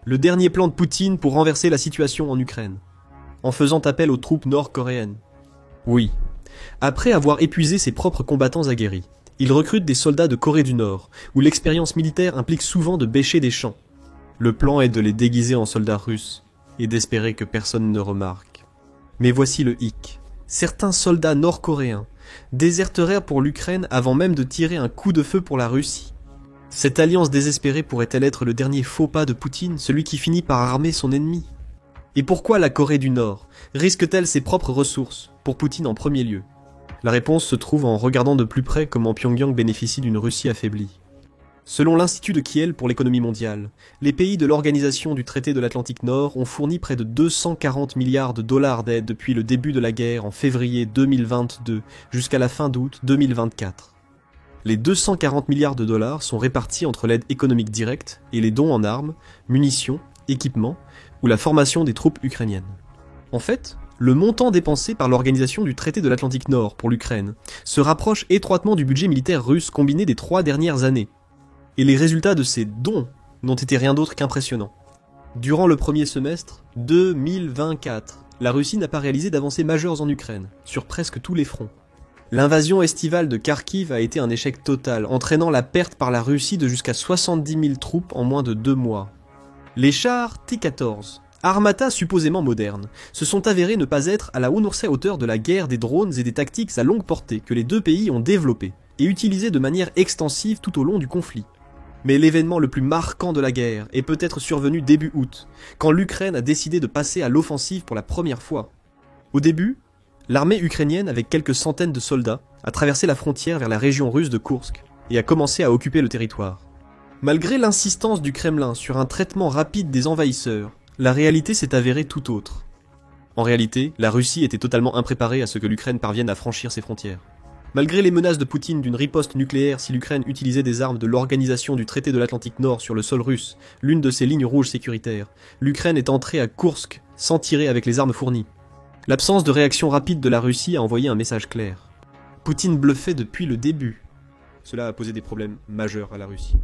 Le dernier plan de Poutine pour renverser la situation en Ukraine. En faisant appel aux troupes nord-coréennes. Oui. Après avoir épuisé ses propres combattants aguerris, il recrute des soldats de Corée du Nord, où l'expérience militaire implique souvent de bêcher des champs. Le plan est de les déguiser en soldats russes, et d'espérer que personne ne remarque. Mais voici le hic. Certains soldats nord-coréens déserteraient pour l'Ukraine avant même de tirer un coup de feu pour la Russie. Cette alliance désespérée pourrait-elle être le dernier faux pas de Poutine, celui qui finit par armer son ennemi? Et pourquoi la Corée du Nord risque-t-elle ses propres ressources, pour Poutine en premier lieu? La réponse se trouve en regardant de plus près comment Pyongyang bénéficie d'une Russie affaiblie. Selon l'Institut de Kiel pour l'économie mondiale, les pays de l'Organisation du Traité de l'Atlantique Nord ont fourni près de 240 milliards de dollars d'aide depuis le début de la guerre en février 2022 jusqu'à la fin d'août 2024. Les 240 milliards de dollars sont répartis entre l'aide économique directe et les dons en armes, munitions, équipements ou la formation des troupes ukrainiennes. En fait, le montant dépensé par l'Organisation du Traité de l'Atlantique Nord pour l'Ukraine se rapproche étroitement du budget militaire russe combiné des 3 dernières années. Et les résultats de ces dons n'ont été rien d'autre qu'impressionnants. Durant le premier semestre 2024, la Russie n'a pas réalisé d'avancées majeures en Ukraine, sur presque tous les fronts. L'invasion estivale de Kharkiv a été un échec total, entraînant la perte par la Russie de jusqu'à 70 000 troupes en moins de 2 mois. Les chars T-14, armata supposément modernes, se sont avérés ne pas être à la hauteur de la guerre des drones et des tactiques à longue portée que les deux pays ont développées et utilisées de manière extensive tout au long du conflit. Mais l'événement le plus marquant de la guerre est peut-être survenu début août, quand l'Ukraine a décidé de passer à l'offensive pour la première fois. Au début, l'armée ukrainienne, avec quelques centaines de soldats, a traversé la frontière vers la région russe de Koursk et a commencé à occuper le territoire. Malgré l'insistance du Kremlin sur un traitement rapide des envahisseurs, la réalité s'est avérée tout autre. En réalité, la Russie était totalement impréparée à ce que l'Ukraine parvienne à franchir ses frontières. Malgré les menaces de Poutine d'une riposte nucléaire si l'Ukraine utilisait des armes de l'Organisation du Traité de l'Atlantique Nord sur le sol russe, l'une de ses lignes rouges sécuritaires, l'Ukraine est entrée à Koursk sans tirer avec les armes fournies. L'absence de réaction rapide de la Russie a envoyé un message clair. Poutine bluffait depuis le début. Cela a posé des problèmes majeurs à la Russie.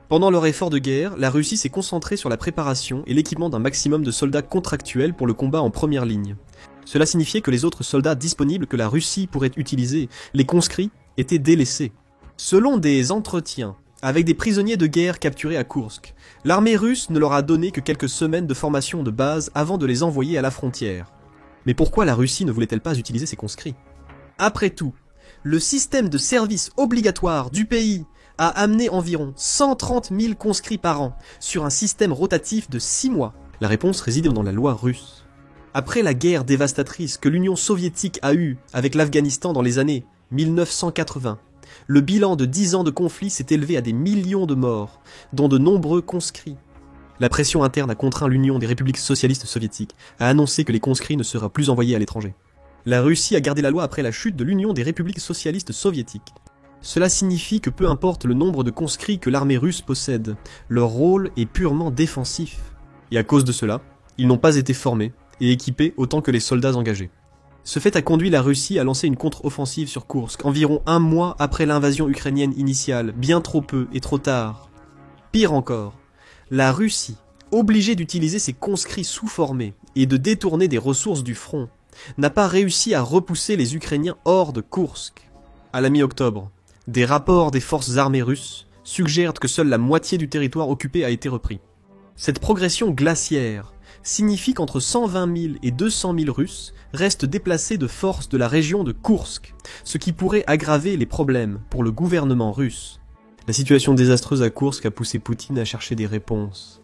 Pendant leur effort de guerre, la Russie s'est concentrée sur la préparation et l'équipement d'un maximum de soldats contractuels pour le combat en première ligne. Cela signifiait que les autres soldats disponibles que la Russie pourrait utiliser, les conscrits, étaient délaissés. Selon des entretiens avec des prisonniers de guerre capturés à Koursk, l'armée russe ne leur a donné que quelques semaines de formation de base avant de les envoyer à la frontière. Mais pourquoi la Russie ne voulait-elle pas utiliser ces conscrits? Après tout, le système de service obligatoire du pays a amené environ 130 000 conscrits par an sur un système rotatif de 6 mois. La réponse réside dans la loi russe. Après la guerre dévastatrice que l'Union soviétique a eue avec l'Afghanistan dans les années 1980, le bilan de 10 ans de conflit s'est élevé à des millions de morts, dont de nombreux conscrits. La pression interne a contraint l'Union des républiques socialistes soviétiques à annoncer que les conscrits ne seraient plus envoyés à l'étranger. La Russie a gardé la loi après la chute de l'Union des républiques socialistes soviétiques. Cela signifie que peu importe le nombre de conscrits que l'armée russe possède, leur rôle est purement défensif. Et à cause de cela, ils n'ont pas été formés et équipés autant que les soldats engagés. Ce fait a conduit la Russie à lancer une contre-offensive sur Koursk environ 1 mois après l'invasion ukrainienne initiale, bien trop peu et trop tard. Pire encore, la Russie, obligée d'utiliser ses conscrits sous-formés et de détourner des ressources du front, n'a pas réussi à repousser les Ukrainiens hors de Koursk. À la mi-octobre, des rapports des forces armées russes suggèrent que seule la moitié du territoire occupé a été repris. Cette progression glaciaire signifie qu'entre 120 000 et 200 000 Russes restent déplacés de force de la région de Koursk, ce qui pourrait aggraver les problèmes pour le gouvernement russe. La situation désastreuse à Koursk a poussé Poutine à chercher des réponses.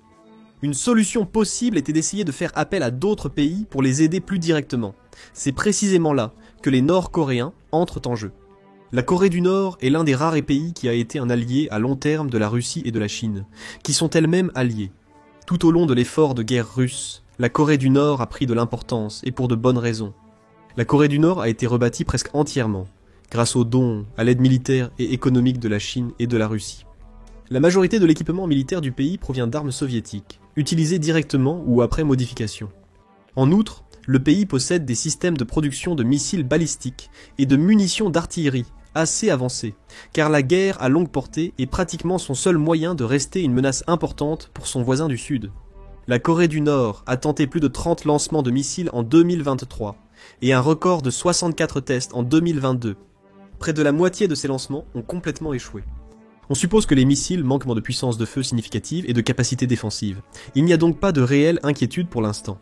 Une solution possible était d'essayer de faire appel à d'autres pays pour les aider plus directement. C'est précisément là que les Nord-Coréens entrent en jeu. La Corée du Nord est l'un des rares pays qui a été un allié à long terme de la Russie et de la Chine, qui sont elles-mêmes alliées. Tout au long de l'effort de guerre russe, la Corée du Nord a pris de l'importance, et pour de bonnes raisons. La Corée du Nord a été rebâtie presque entièrement, grâce aux dons, à l'aide militaire et économique de la Chine et de la Russie. La majorité de l'équipement militaire du pays provient d'armes soviétiques, utilisées directement ou après modification. En outre, le pays possède des systèmes de production de missiles balistiques et de munitions d'artillerie assez avancés, car la guerre à longue portée est pratiquement son seul moyen de rester une menace importante pour son voisin du Sud. La Corée du Nord a tenté plus de 30 lancements de missiles en 2023 et un record de 64 tests en 2022. Près de la moitié de ces lancements ont complètement échoué. On suppose que les missiles manquent de puissance de feu significative et de capacité défensive. Il n'y a donc pas de réelle inquiétude pour l'instant.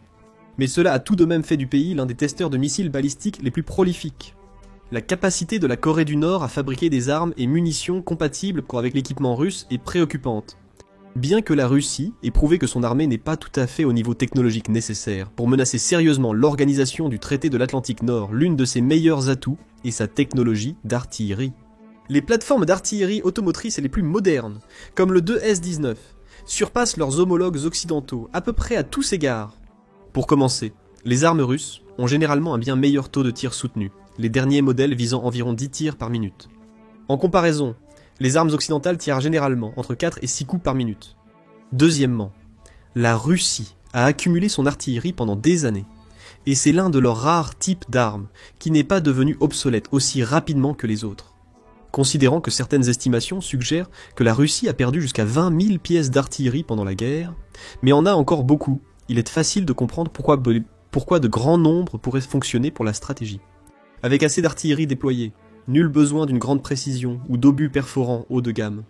Mais cela a tout de même fait du pays l'un des testeurs de missiles balistiques les plus prolifiques. La capacité de la Corée du Nord à fabriquer des armes et munitions compatibles avec l'équipement russe est préoccupante. Bien que la Russie ait prouvé que son armée n'est pas tout à fait au niveau technologique nécessaire pour menacer sérieusement l'organisation du traité de l'Atlantique Nord, l'une de ses meilleurs atouts est sa technologie d'artillerie. Les plateformes d'artillerie automotrices les plus modernes, comme le 2S-19, surpassent leurs homologues occidentaux à peu près à tous égards. Pour commencer, les armes russes ont généralement un bien meilleur taux de tir soutenu, les derniers modèles visant environ 10 tirs par minute. En comparaison, les armes occidentales tirent généralement entre 4 et 6 coups par minute. Deuxièmement, la Russie a accumulé son artillerie pendant des années, et c'est l'un de leurs rares types d'armes qui n'est pas devenu obsolète aussi rapidement que les autres. Considérant que certaines estimations suggèrent que la Russie a perdu jusqu'à 20 000 pièces d'artillerie pendant la guerre, mais en a encore beaucoup, il est facile de comprendre pourquoi de grands nombres pourraient fonctionner pour la stratégie. Avec assez d'artillerie déployée, nul besoin d'une grande précision ou d'obus perforants haut de gamme.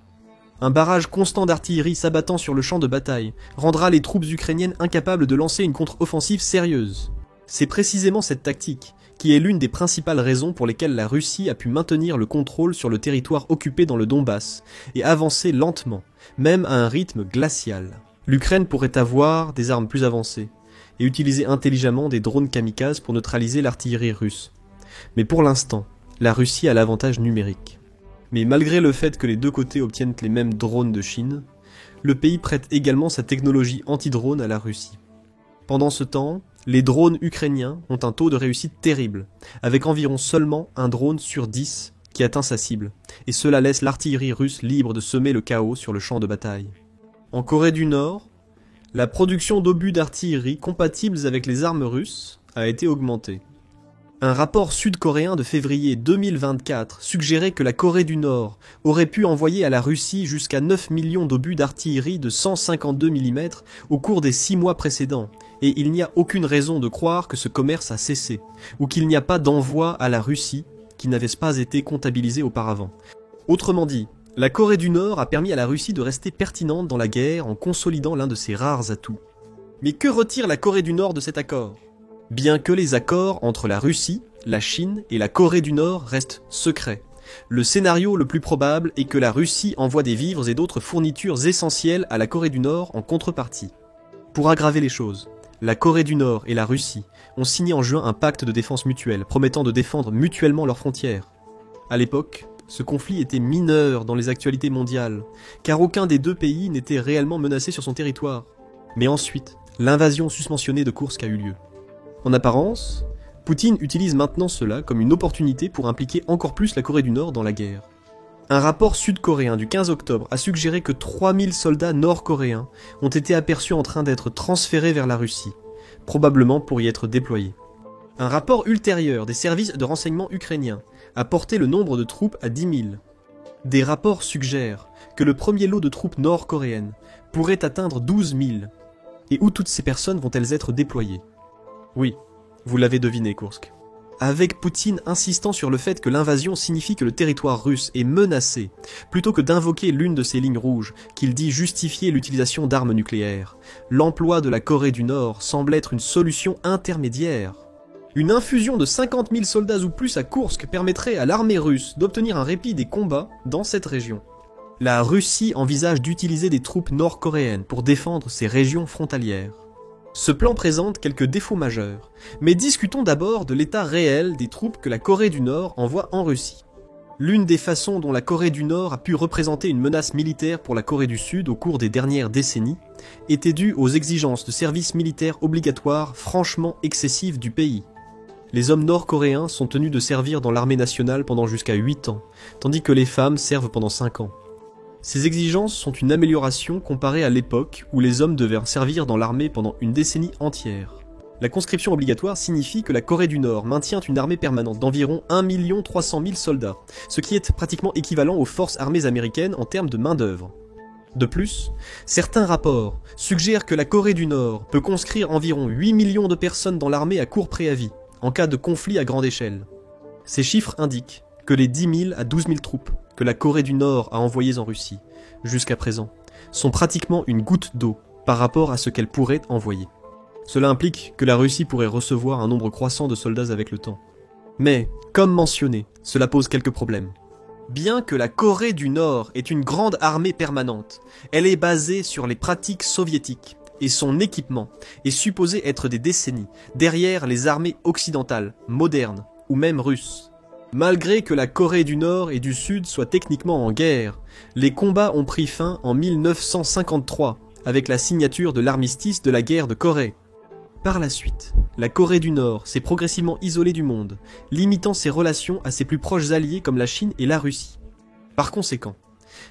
Un barrage constant d'artillerie s'abattant sur le champ de bataille rendra les troupes ukrainiennes incapables de lancer une contre-offensive sérieuse. C'est précisément cette tactique qui est l'une des principales raisons pour lesquelles la Russie a pu maintenir le contrôle sur le territoire occupé dans le Donbass et avancer lentement, même à un rythme glacial. L'Ukraine pourrait avoir des armes plus avancées et utiliser intelligemment des drones kamikazes pour neutraliser l'artillerie russe. Mais pour l'instant, la Russie a l'avantage numérique. Mais malgré le fait que les deux côtés obtiennent les mêmes drones de Chine, le pays prête également sa technologie anti-drone à la Russie. Pendant ce temps, les drones ukrainiens ont un taux de réussite terrible, avec environ seulement un drone sur 10 qui atteint sa cible, et cela laisse l'artillerie russe libre de semer le chaos sur le champ de bataille. En Corée du Nord, la production d'obus d'artillerie compatibles avec les armes russes a été augmentée. Un rapport sud-coréen de février 2024 suggérait que la Corée du Nord aurait pu envoyer à la Russie jusqu'à 9 millions d'obus d'artillerie de 152 mm au cours des 6 mois précédents, et il n'y a aucune raison de croire que ce commerce a cessé, ou qu'il n'y a pas d'envoi à la Russie qui n'avait pas été comptabilisé auparavant. Autrement dit, la Corée du Nord a permis à la Russie de rester pertinente dans la guerre en consolidant l'un de ses rares atouts. Mais que retire la Corée du Nord de cet accord ? Bien que les accords entre la Russie, la Chine et la Corée du Nord restent secrets, le scénario le plus probable est que la Russie envoie des vivres et d'autres fournitures essentielles à la Corée du Nord en contrepartie. Pour aggraver les choses, la Corée du Nord et la Russie ont signé en juin un pacte de défense mutuelle promettant de défendre mutuellement leurs frontières. À l'époque, ce conflit était mineur dans les actualités mondiales, car aucun des deux pays n'était réellement menacé sur son territoire. Mais ensuite, l'invasion susmentionnée de Koursk a eu lieu. En apparence, Poutine utilise maintenant cela comme une opportunité pour impliquer encore plus la Corée du Nord dans la guerre. Un rapport sud-coréen du 15 octobre a suggéré que 3000 soldats nord-coréens ont été aperçus en train d'être transférés vers la Russie, probablement pour y être déployés. Un rapport ultérieur des services de renseignement ukrainiens a porté le nombre de troupes à 10 000. Des rapports suggèrent que le premier lot de troupes nord-coréennes pourrait atteindre 12 000. Et où toutes ces personnes vont-elles être déployées ? Oui, vous l'avez deviné, Koursk. Avec Poutine insistant sur le fait que l'invasion signifie que le territoire russe est menacé, plutôt que d'invoquer l'une de ses lignes rouges, qu'il dit justifier l'utilisation d'armes nucléaires, l'emploi de la Corée du Nord semble être une solution intermédiaire. Une infusion de 50 000 soldats ou plus à Koursk permettrait à l'armée russe d'obtenir un répit des combats dans cette région. La Russie envisage d'utiliser des troupes nord-coréennes pour défendre ces régions frontalières. Ce plan présente quelques défauts majeurs, mais discutons d'abord de l'état réel des troupes que la Corée du Nord envoie en Russie. L'une des façons dont la Corée du Nord a pu représenter une menace militaire pour la Corée du Sud au cours des dernières décennies était due aux exigences de service militaire obligatoire franchement excessives du pays. Les hommes nord-coréens sont tenus de servir dans l'armée nationale pendant jusqu'à 8 ans, tandis que les femmes servent pendant 5 ans. Ces exigences sont une amélioration comparée à l'époque où les hommes devaient servir dans l'armée pendant une décennie entière. La conscription obligatoire signifie que la Corée du Nord maintient une armée permanente d'environ 1 300 000 soldats, ce qui est pratiquement équivalent aux forces armées américaines en termes de main-d'œuvre. De plus, certains rapports suggèrent que la Corée du Nord peut conscrire environ 8 millions de personnes dans l'armée à court préavis, en cas de conflit à grande échelle. Ces chiffres indiquent que les 10 000 à 12 000 troupes que la Corée du Nord a envoyées en Russie, jusqu'à présent, sont pratiquement une goutte d'eau par rapport à ce qu'elle pourrait envoyer. Cela implique que la Russie pourrait recevoir un nombre croissant de soldats avec le temps. Mais, comme mentionné, cela pose quelques problèmes. Bien que la Corée du Nord ait une grande armée permanente, elle est basée sur les pratiques soviétiques et son équipement est supposé être des décennies derrière les armées occidentales, modernes ou même russes. Malgré que la Corée du Nord et du Sud soient techniquement en guerre, les combats ont pris fin en 1953 avec la signature de l'armistice de la guerre de Corée. Par la suite, la Corée du Nord s'est progressivement isolée du monde, limitant ses relations à ses plus proches alliés comme la Chine et la Russie. Par conséquent,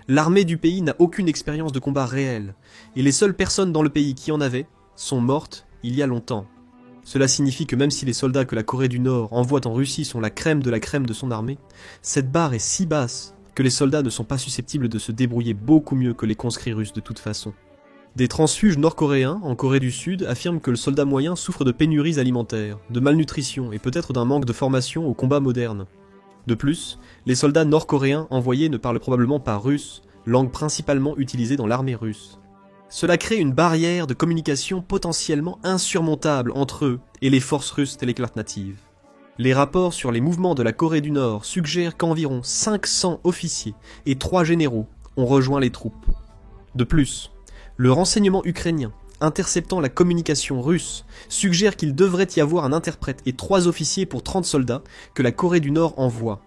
l'armée du pays n'a aucune expérience de combat réel, et les seules personnes dans le pays qui en avaient sont mortes il y a longtemps. Cela signifie que même si les soldats que la Corée du Nord envoie en Russie sont la crème de son armée, cette barre est si basse que les soldats ne sont pas susceptibles de se débrouiller beaucoup mieux que les conscrits russes de toute façon. Des transfuges nord-coréens en Corée du Sud affirment que le soldat moyen souffre de pénuries alimentaires, de malnutrition et peut-être d'un manque de formation au combat moderne. De plus, les soldats nord-coréens envoyés ne parlent probablement pas russe, langue principalement utilisée dans l'armée russe. Cela crée une barrière de communication potentiellement insurmontable entre eux et les forces russes téléclates natives. Les rapports sur les mouvements de la Corée du Nord suggèrent qu'environ 500 officiers et 3 généraux ont rejoint les troupes. De plus, le renseignement ukrainien, interceptant la communication russe, suggère qu'il devrait y avoir un interprète et 3 officiers pour 30 soldats que la Corée du Nord envoie.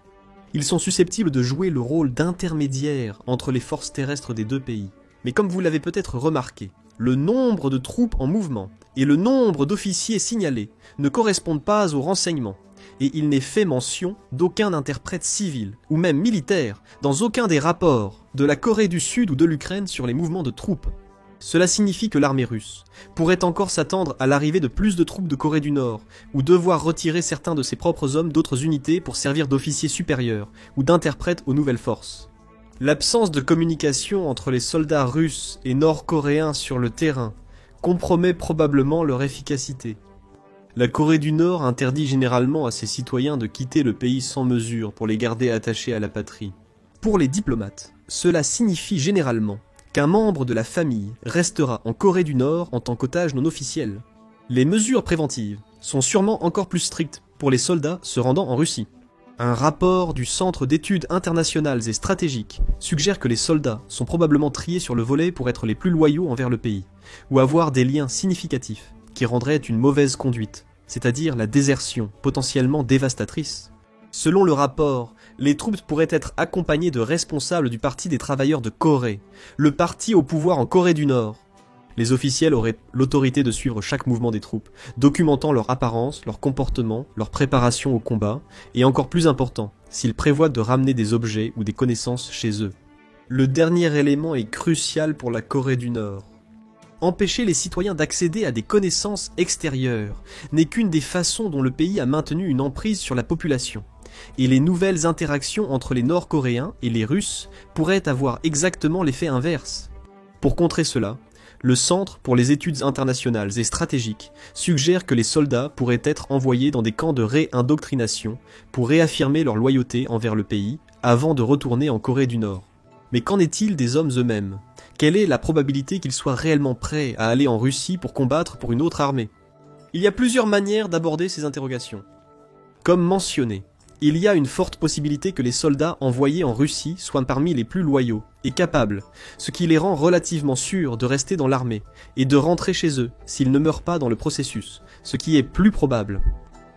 Ils sont susceptibles de jouer le rôle d'intermédiaire entre les forces terrestres des deux pays. Mais comme vous l'avez peut-être remarqué, le nombre de troupes en mouvement et le nombre d'officiers signalés ne correspondent pas aux renseignements, et il n'est fait mention d'aucun interprète civil ou même militaire dans aucun des rapports de la Corée du Sud ou de l'Ukraine sur les mouvements de troupes. Cela signifie que l'armée russe pourrait encore s'attendre à l'arrivée de plus de troupes de Corée du Nord, ou devoir retirer certains de ses propres hommes d'autres unités pour servir d'officiers supérieurs, ou d'interprètes aux nouvelles forces. L'absence de communication entre les soldats russes et nord-coréens sur le terrain compromet probablement leur efficacité. La Corée du Nord interdit généralement à ses citoyens de quitter le pays sans mesure pour les garder attachés à la patrie. Pour les diplomates, cela signifie généralement qu'un membre de la famille restera en Corée du Nord en tant qu'otage non officiel. Les mesures préventives sont sûrement encore plus strictes pour les soldats se rendant en Russie. Un rapport du Centre d'études internationales et stratégiques suggère que les soldats sont probablement triés sur le volet pour être les plus loyaux envers le pays, ou avoir des liens significatifs qui rendraient une mauvaise conduite, c'est-à-dire la désertion potentiellement dévastatrice. Selon le rapport, les troupes pourraient être accompagnées de responsables du Parti des travailleurs de Corée, le parti au pouvoir en Corée du Nord. Les officiels auraient l'autorité de suivre chaque mouvement des troupes, documentant leur apparence, leur comportement, leur préparation au combat, et encore plus important, s'ils prévoient de ramener des objets ou des connaissances chez eux. Le dernier élément est crucial pour la Corée du Nord. Empêcher les citoyens d'accéder à des connaissances extérieures n'est qu'une des façons dont le pays a maintenu une emprise sur la population. Et les nouvelles interactions entre les Nord-Coréens et les Russes pourraient avoir exactement l'effet inverse. Pour contrer cela, le Centre pour les études internationales et stratégiques suggère que les soldats pourraient être envoyés dans des camps de réindoctrination pour réaffirmer leur loyauté envers le pays avant de retourner en Corée du Nord. Mais qu'en est-il des hommes eux-mêmes ? Quelle est la probabilité qu'ils soient réellement prêts à aller en Russie pour combattre pour une autre armée ? Il y a plusieurs manières d'aborder ces interrogations. Comme mentionné, il y a une forte possibilité que les soldats envoyés en Russie soient parmi les plus loyaux et capables, ce qui les rend relativement sûrs de rester dans l'armée et de rentrer chez eux s'ils ne meurent pas dans le processus, ce qui est plus probable.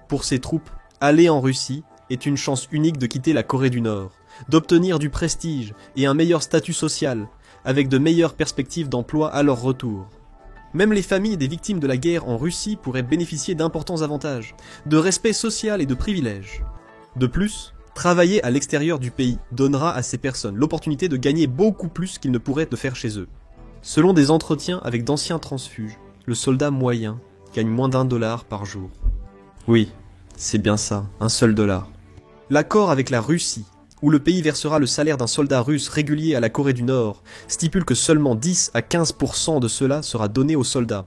Pour ces troupes, aller en Russie est une chance unique de quitter la Corée du Nord, d'obtenir du prestige et un meilleur statut social, avec de meilleures perspectives d'emploi à leur retour. Même les familles des victimes de la guerre en Russie pourraient bénéficier d'importants avantages, de respect social et de privilèges. De plus, travailler à l'extérieur du pays donnera à ces personnes l'opportunité de gagner beaucoup plus qu'ils ne pourraient le faire chez eux. Selon des entretiens avec d'anciens transfuges, le soldat moyen gagne moins d'$1 par jour. Oui, c'est bien ça, $1 seul. L'accord avec la Russie où le pays versera le salaire d'un soldat russe régulier à la Corée du Nord, stipule que seulement 10 à 15% de cela sera donné aux soldats.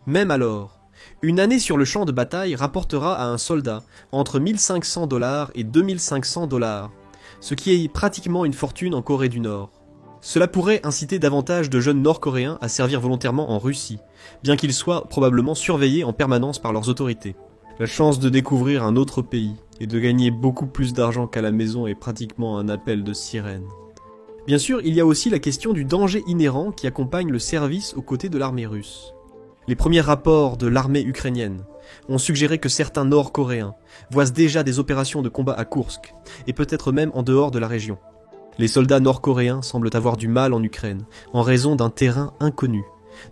Même alors, une année sur le champ de bataille rapportera à un soldat entre 1500 $ et 2500 $, ce qui est pratiquement une fortune en Corée du Nord. Cela pourrait inciter davantage de jeunes Nord-Coréens à servir volontairement en Russie, bien qu'ils soient probablement surveillés en permanence par leurs autorités. La chance de découvrir un autre pays et de gagner beaucoup plus d'argent qu'à la maison est pratiquement un appel de sirène. Bien sûr, il y a aussi la question du danger inhérent qui accompagne le service aux côtés de l'armée russe. Les premiers rapports de l'armée ukrainienne ont suggéré que certains Nord-Coréens voient déjà des opérations de combat à Koursk, et peut-être même en dehors de la région. Les soldats nord-coréens semblent avoir du mal en Ukraine, en raison d'un terrain inconnu,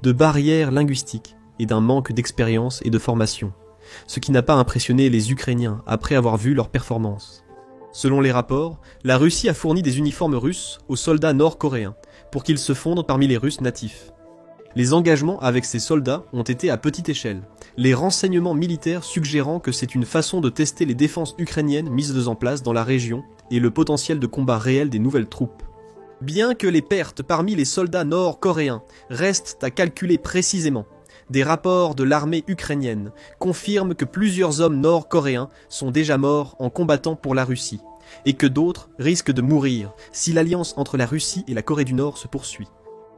de barrières linguistiques et d'un manque d'expérience et de formation, ce qui n'a pas impressionné les Ukrainiens après avoir vu leurs performances. Selon les rapports, la Russie a fourni des uniformes russes aux soldats nord-coréens, pour qu'ils se fondent parmi les Russes natifs. Les engagements avec ces soldats ont été à petite échelle, les renseignements militaires suggérant que c'est une façon de tester les défenses ukrainiennes mises en place dans la région et le potentiel de combat réel des nouvelles troupes. Bien que les pertes parmi les soldats nord-coréens restent à calculer précisément, des rapports de l'armée ukrainienne confirment que plusieurs hommes nord-coréens sont déjà morts en combattant pour la Russie, et que d'autres risquent de mourir si l'alliance entre la Russie et la Corée du Nord se poursuit.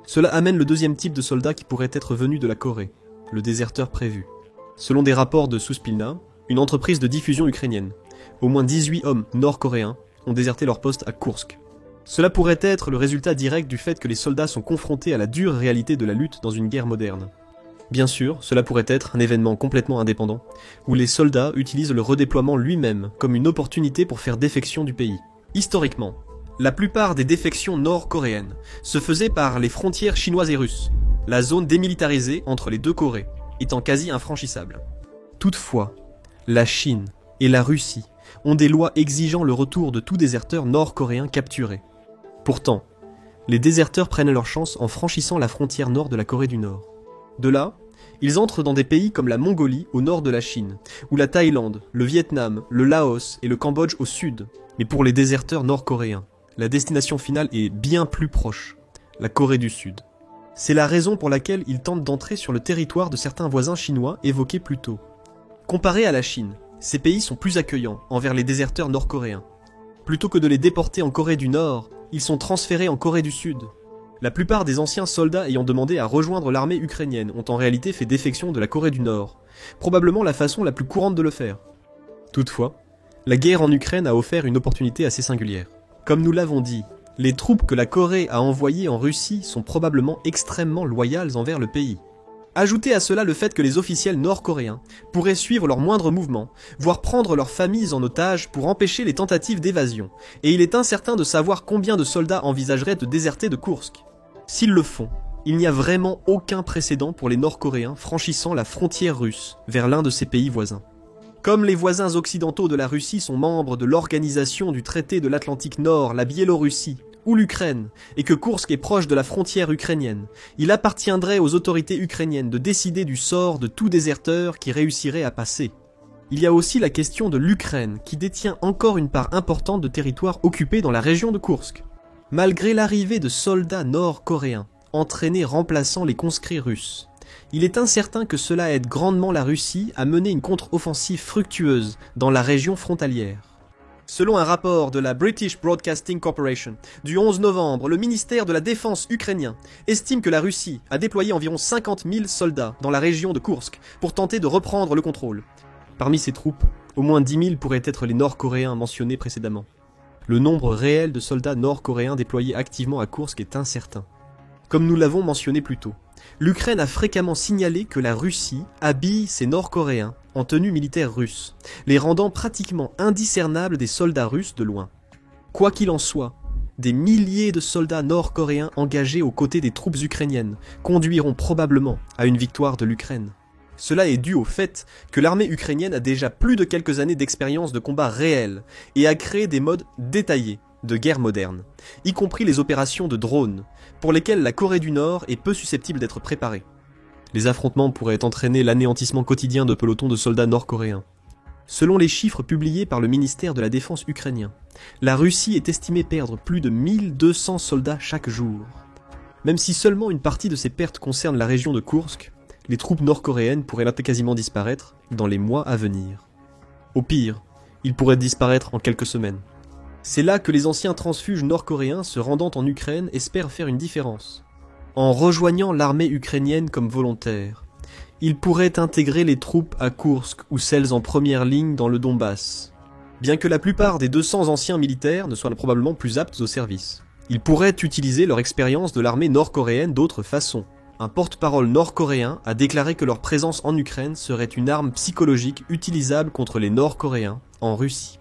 Cela amène le deuxième type de soldat qui pourrait être venu de la Corée, le déserteur prévu. Selon des rapports de Suspilna, une entreprise de diffusion ukrainienne, au moins 18 hommes nord-coréens ont déserté leur poste à Koursk. Cela pourrait être le résultat direct du fait que les soldats sont confrontés à la dure réalité de la lutte dans une guerre moderne. Bien sûr, cela pourrait être un événement complètement indépendant, où les soldats utilisent le redéploiement lui-même comme une opportunité pour faire défection du pays. Historiquement, la plupart des défections nord-coréennes se faisaient par les frontières chinoises et russes, la zone démilitarisée entre les deux Corées étant quasi infranchissable. Toutefois, la Chine et la Russie ont des lois exigeant le retour de tout déserteur nord-coréen capturé. Pourtant, les déserteurs prennent leur chance en franchissant la frontière nord de la Corée du Nord. De là, ils entrent dans des pays comme la Mongolie au nord de la Chine, ou la Thaïlande, le Vietnam, le Laos et le Cambodge au sud. Mais pour les déserteurs nord-coréens, la destination finale est bien plus proche, la Corée du Sud. C'est la raison pour laquelle ils tentent d'entrer sur le territoire de certains voisins chinois évoqués plus tôt. Comparé à la Chine, ces pays sont plus accueillants envers les déserteurs nord-coréens. Plutôt que de les déporter en Corée du Nord, ils sont transférés en Corée du Sud. La plupart des anciens soldats ayant demandé à rejoindre l'armée ukrainienne ont en réalité fait défection de la Corée du Nord, probablement la façon la plus courante de le faire. Toutefois, la guerre en Ukraine a offert une opportunité assez singulière. Comme nous l'avons dit, les troupes que la Corée a envoyées en Russie sont probablement extrêmement loyales envers le pays. Ajoutez à cela le fait que les officiels nord-coréens pourraient suivre leurs moindres mouvements, voire prendre leurs familles en otage pour empêcher les tentatives d'évasion, et il est incertain de savoir combien de soldats envisageraient de déserter de Koursk. S'ils le font, il n'y a vraiment aucun précédent pour les Nord-Coréens franchissant la frontière russe vers l'un de ces pays voisins. Comme les voisins occidentaux de la Russie sont membres de l'organisation du traité de l'Atlantique Nord, la Biélorussie ou l'Ukraine, et que Koursk est proche de la frontière ukrainienne, il appartiendrait aux autorités ukrainiennes de décider du sort de tout déserteur qui réussirait à passer. Il y a aussi la question de l'Ukraine, qui détient encore une part importante de territoire occupé dans la région de Koursk. Malgré l'arrivée de soldats nord-coréens, entraînés remplaçant les conscrits russes, il est incertain que cela aide grandement la Russie à mener une contre-offensive fructueuse dans la région frontalière. Selon un rapport de la British Broadcasting Corporation du 11 novembre, le ministère de la Défense ukrainien estime que la Russie a déployé environ 50 000 soldats dans la région de Koursk pour tenter de reprendre le contrôle. Parmi ces troupes, au moins 10 000 pourraient être les Nord-Coréens mentionnés précédemment. Le nombre réel de soldats nord-coréens déployés activement à Koursk est incertain. Comme nous l'avons mentionné plus tôt, l'Ukraine a fréquemment signalé que la Russie habille ses Nord-Coréens en tenue militaire russe, les rendant pratiquement indiscernables des soldats russes de loin. Quoi qu'il en soit, des milliers de soldats nord-coréens engagés aux côtés des troupes ukrainiennes conduiront probablement à une victoire de l'Ukraine. Cela est dû au fait que l'armée ukrainienne a déjà plus de quelques années d'expérience de combat réel et a créé des modes détaillés de guerre moderne, y compris les opérations de drones, pour lesquelles la Corée du Nord est peu susceptible d'être préparée. Les affrontements pourraient entraîner l'anéantissement quotidien de pelotons de soldats nord-coréens. Selon les chiffres publiés par le ministère de la Défense ukrainien, la Russie est estimée perdre plus de 1200 soldats chaque jour. Même si seulement une partie de ces pertes concerne la région de Koursk, les troupes nord-coréennes pourraient quasiment disparaître dans les mois à venir. Au pire, ils pourraient disparaître en quelques semaines. C'est là que les anciens transfuges nord-coréens se rendant en Ukraine espèrent faire une différence. En rejoignant l'armée ukrainienne comme volontaires, ils pourraient intégrer les troupes à Koursk ou celles en première ligne dans le Donbass. Bien que la plupart des 200 anciens militaires ne soient probablement plus aptes au service, ils pourraient utiliser leur expérience de l'armée nord-coréenne d'autres façons. Un porte-parole nord-coréen a déclaré que leur présence en Ukraine serait une arme psychologique utilisable contre les Nord-Coréens en Russie.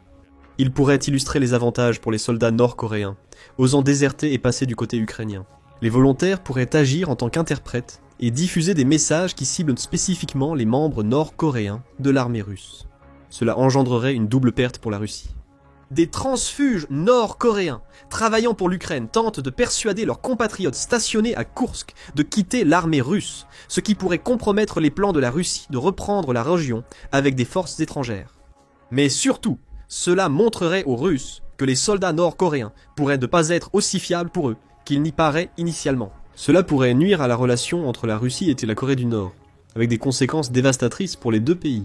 Il pourrait illustrer les avantages pour les soldats nord-coréens, osant déserter et passer du côté ukrainien. Les volontaires pourraient agir en tant qu'interprètes et diffuser des messages qui ciblent spécifiquement les membres nord-coréens de l'armée russe. Cela engendrerait une double perte pour la Russie. Des transfuges nord-coréens travaillant pour l'Ukraine tentent de persuader leurs compatriotes stationnés à Koursk de quitter l'armée russe, ce qui pourrait compromettre les plans de la Russie de reprendre la région avec des forces étrangères. Mais surtout, cela montrerait aux Russes que les soldats nord-coréens pourraient ne pas être aussi fiables pour eux qu'il n'y paraît initialement. Cela pourrait nuire à la relation entre la Russie et la Corée du Nord, avec des conséquences dévastatrices pour les deux pays.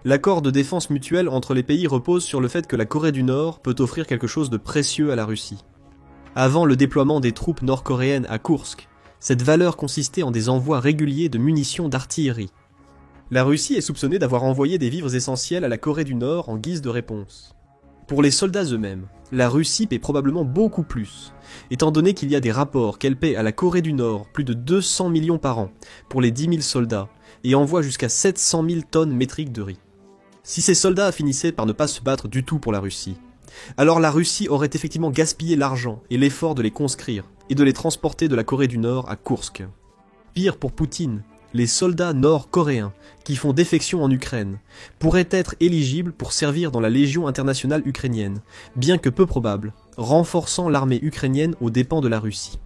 L'accord de défense mutuelle entre les pays repose sur le fait que la Corée du Nord peut offrir quelque chose de précieux à la Russie. Avant le déploiement des troupes nord-coréennes à Koursk, cette valeur consistait en des envois réguliers de munitions d'artillerie. La Russie est soupçonnée d'avoir envoyé des vivres essentiels à la Corée du Nord en guise de réponse. Pour les soldats eux-mêmes, la Russie paie probablement beaucoup plus, étant donné qu'il y a des rapports qu'elle paie à la Corée du Nord plus de 200 millions par an pour les 10 000 soldats et envoie jusqu'à 700 000 tonnes métriques de riz. Si ces soldats finissaient par ne pas se battre du tout pour la Russie, alors la Russie aurait effectivement gaspillé l'argent et l'effort de les conscrire et de les transporter de la Corée du Nord à Koursk. Pire pour Poutine, les soldats nord-coréens qui font défection en Ukraine pourraient être éligibles pour servir dans la Légion internationale ukrainienne, bien que peu probable, renforçant l'armée ukrainienne aux dépens de la Russie.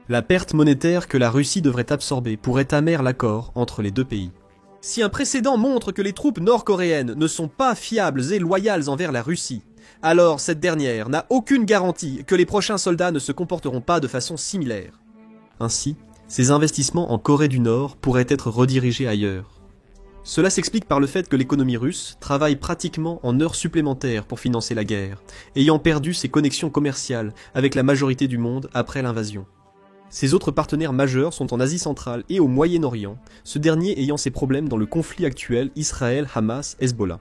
La perte monétaire que la Russie devrait absorber pourrait amère l'accord entre les deux pays. Si un précédent montre que les troupes nord-coréennes ne sont pas fiables et loyales envers la Russie, alors cette dernière n'a aucune garantie que les prochains soldats ne se comporteront pas de façon similaire. Ainsi, ces investissements en Corée du Nord pourraient être redirigés ailleurs. Cela s'explique par le fait que l'économie russe travaille pratiquement en heures supplémentaires pour financer la guerre, ayant perdu ses connexions commerciales avec la majorité du monde après l'invasion. Ses autres partenaires majeurs sont en Asie centrale et au Moyen-Orient, ce dernier ayant ses problèmes dans le conflit actuel Israël-Hamas-Hezbollah.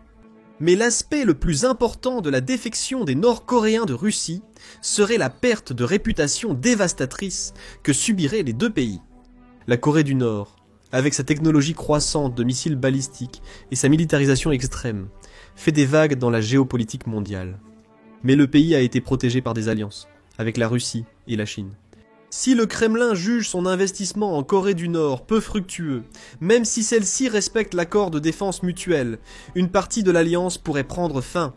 Mais l'aspect le plus important de la défection des Nord-Coréens de Russie serait la perte de réputation dévastatrice que subiraient les deux pays. La Corée du Nord, avec sa technologie croissante de missiles balistiques et sa militarisation extrême, fait des vagues dans la géopolitique mondiale. Mais le pays a été protégé par des alliances, avec la Russie et la Chine. Si le Kremlin juge son investissement en Corée du Nord peu fructueux, même si celle-ci respecte l'accord de défense mutuelle, une partie de l'alliance pourrait prendre fin.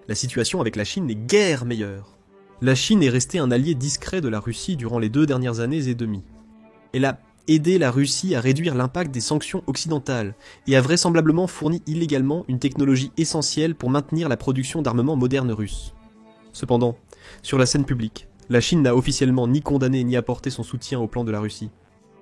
La situation avec la Chine n'est guère meilleure. La Chine est restée un allié discret de la Russie durant les 2 dernières années et demie. Elle a aidé la Russie à réduire l'impact des sanctions occidentales et a vraisemblablement fourni illégalement une technologie essentielle pour maintenir la production d'armements modernes russes. Cependant, sur la scène publique, la Chine n'a officiellement ni condamné ni apporté son soutien au plan de la Russie.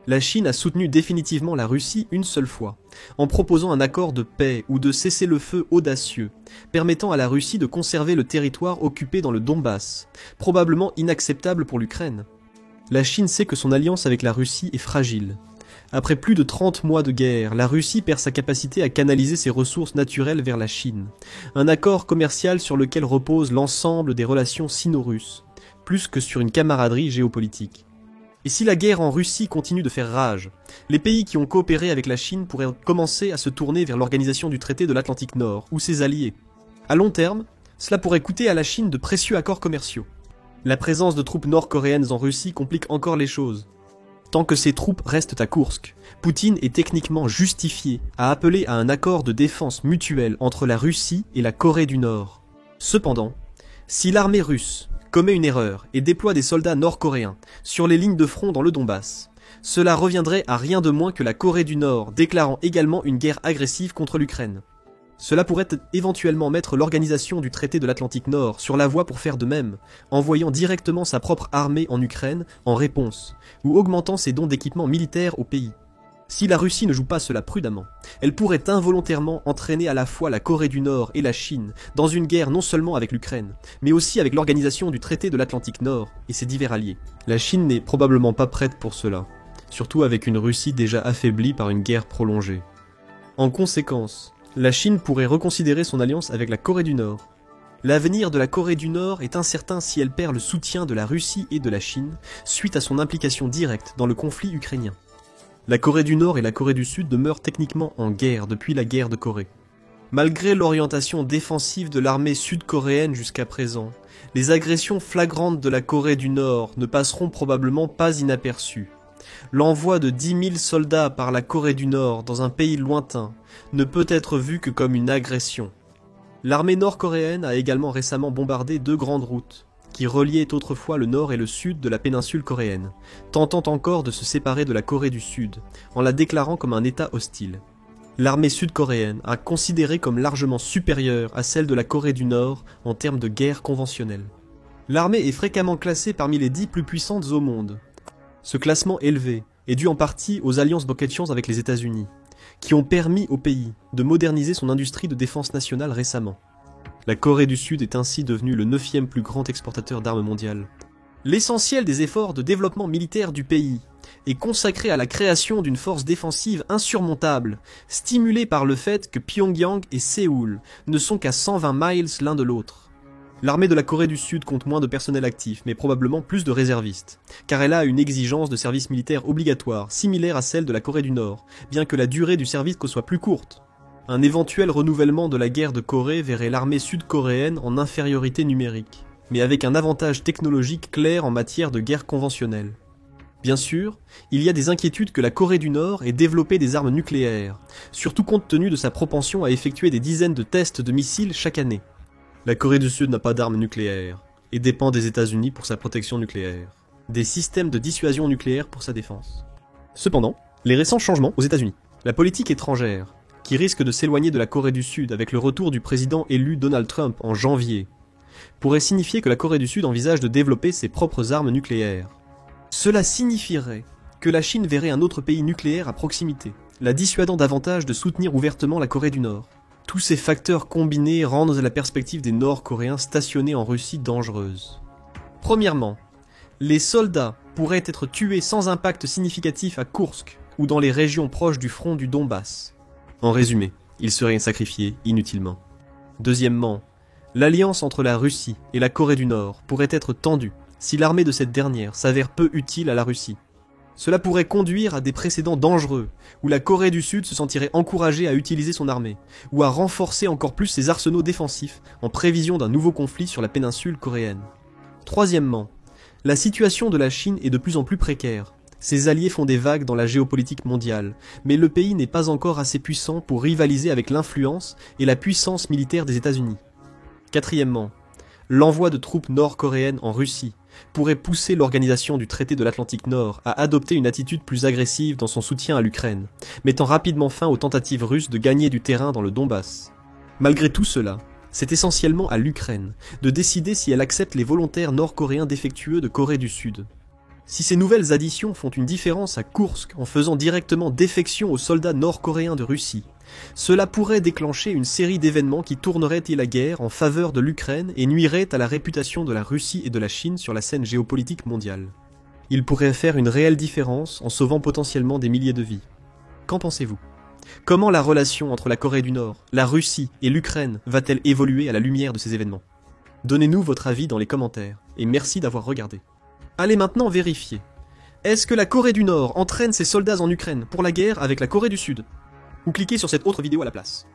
La Chine a soutenu définitivement la Russie une seule fois, en proposant un accord de paix ou de cessez-le-feu audacieux, permettant à la Russie de conserver le territoire occupé dans le Donbass, probablement inacceptable pour l'Ukraine. La Chine sait que son alliance avec la Russie est fragile. Après plus de 30 mois de guerre, la Russie perd sa capacité à canaliser ses ressources naturelles vers la Chine, un accord commercial sur lequel repose l'ensemble des relations sino-russes, plus que sur une camaraderie géopolitique. Et si la guerre en Russie continue de faire rage, les pays qui ont coopéré avec la Chine pourraient commencer à se tourner vers l'organisation du traité de l'Atlantique Nord, ou ses alliés. À long terme, cela pourrait coûter à la Chine de précieux accords commerciaux. La présence de troupes nord-coréennes en Russie complique encore les choses. Tant que ces troupes restent à Koursk, Poutine est techniquement justifié à appeler à un accord de défense mutuelle entre la Russie et la Corée du Nord. Cependant, si l'armée russe commet une erreur et déploie des soldats nord-coréens sur les lignes de front dans le Donbass, cela reviendrait à rien de moins que la Corée du Nord déclarant également une guerre agressive contre l'Ukraine. Cela pourrait éventuellement mettre l'organisation du traité de l'Atlantique Nord sur la voie pour faire de même, envoyant directement sa propre armée en Ukraine en réponse, ou augmentant ses dons d'équipements militaires au pays. Si la Russie ne joue pas cela prudemment, elle pourrait involontairement entraîner à la fois la Corée du Nord et la Chine dans une guerre non seulement avec l'Ukraine, mais aussi avec l'organisation du traité de l'Atlantique Nord et ses divers alliés. La Chine n'est probablement pas prête pour cela, surtout avec une Russie déjà affaiblie par une guerre prolongée. En conséquence, la Chine pourrait reconsidérer son alliance avec la Corée du Nord. L'avenir de la Corée du Nord est incertain si elle perd le soutien de la Russie et de la Chine suite à son implication directe dans le conflit ukrainien. La Corée du Nord et la Corée du Sud demeurent techniquement en guerre depuis la guerre de Corée. Malgré l'orientation défensive de l'armée sud-coréenne jusqu'à présent, les agressions flagrantes de la Corée du Nord ne passeront probablement pas inaperçues. L'envoi de 10 000 soldats par la Corée du Nord dans un pays lointain ne peut être vu que comme une agression. L'armée nord-coréenne a également récemment bombardé 2 grandes routes, qui reliaient autrefois le nord et le sud de la péninsule coréenne, tentant encore de se séparer de la Corée du Sud, en la déclarant comme un État hostile. L'armée sud-coréenne a considéré comme largement supérieure à celle de la Corée du Nord en termes de guerre conventionnelle. L'armée est fréquemment classée parmi les 10 plus puissantes au monde. Ce classement élevé est dû en partie aux alliances Boketchians avec les États-Unis, qui ont permis au pays de moderniser son industrie de défense nationale récemment. La Corée du Sud est ainsi devenue le 9e plus grand exportateur d'armes mondiales. L'essentiel des efforts de développement militaire du pays est consacré à la création d'une force défensive insurmontable, stimulée par le fait que Pyongyang et Séoul ne sont qu'à 120 miles l'un de l'autre. L'armée de la Corée du Sud compte moins de personnel actif, mais probablement plus de réservistes, car elle a une exigence de service militaire obligatoire, similaire à celle de la Corée du Nord, bien que la durée du service soit plus courte. Un éventuel renouvellement de la guerre de Corée verrait l'armée sud-coréenne en infériorité numérique, mais avec un avantage technologique clair en matière de guerre conventionnelle. Bien sûr, il y a des inquiétudes que la Corée du Nord ait développé des armes nucléaires, surtout compte tenu de sa propension à effectuer des dizaines de tests de missiles chaque année. La Corée du Sud n'a pas d'armes nucléaires, et dépend des États-Unis pour sa protection nucléaire, des systèmes de dissuasion nucléaire pour sa défense. Cependant, les récents changements aux États-Unis, la politique étrangère, qui risque de s'éloigner de la Corée du Sud avec le retour du président élu Donald Trump en janvier, pourrait signifier que la Corée du Sud envisage de développer ses propres armes nucléaires. Cela signifierait que la Chine verrait un autre pays nucléaire à proximité, la dissuadant davantage de soutenir ouvertement la Corée du Nord. Tous ces facteurs combinés rendent la perspective des Nord-Coréens stationnés en Russie dangereuse. Premièrement, les soldats pourraient être tués sans impact significatif à Koursk ou dans les régions proches du front du Donbass. En résumé, ils seraient sacrifiés inutilement. Deuxièmement, l'alliance entre la Russie et la Corée du Nord pourrait être tendue si l'armée de cette dernière s'avère peu utile à la Russie. Cela pourrait conduire à des précédents dangereux, où la Corée du Sud se sentirait encouragée à utiliser son armée, ou à renforcer encore plus ses arsenaux défensifs en prévision d'un nouveau conflit sur la péninsule coréenne. Troisièmement, la situation de la Chine est de plus en plus précaire. Ses alliés font des vagues dans la géopolitique mondiale, mais le pays n'est pas encore assez puissant pour rivaliser avec l'influence et la puissance militaire des États-Unis. Quatrièmement, l'envoi de troupes nord-coréennes en Russie pourrait pousser l'organisation du traité de l'Atlantique Nord à adopter une attitude plus agressive dans son soutien à l'Ukraine, mettant rapidement fin aux tentatives russes de gagner du terrain dans le Donbass. Malgré tout cela, c'est essentiellement à l'Ukraine de décider si elle accepte les volontaires nord-coréens défectueux de Corée du Sud. Si ces nouvelles additions font une différence à Koursk en faisant directement défection aux soldats nord-coréens de Russie, cela pourrait déclencher une série d'événements qui tourneraient la guerre en faveur de l'Ukraine et nuiraient à la réputation de la Russie et de la Chine sur la scène géopolitique mondiale. Il pourrait faire une réelle différence en sauvant potentiellement des milliers de vies. Qu'en pensez-vous ? Comment la relation entre la Corée du Nord, la Russie et l'Ukraine va-t-elle évoluer à la lumière de ces événements ? Donnez-nous votre avis dans les commentaires, et merci d'avoir regardé. Allez maintenant vérifier. Est-ce que la Corée du Nord entraîne ses soldats en Ukraine pour la guerre avec la Corée du Sud ? Ou cliquez sur cette autre vidéo à la place.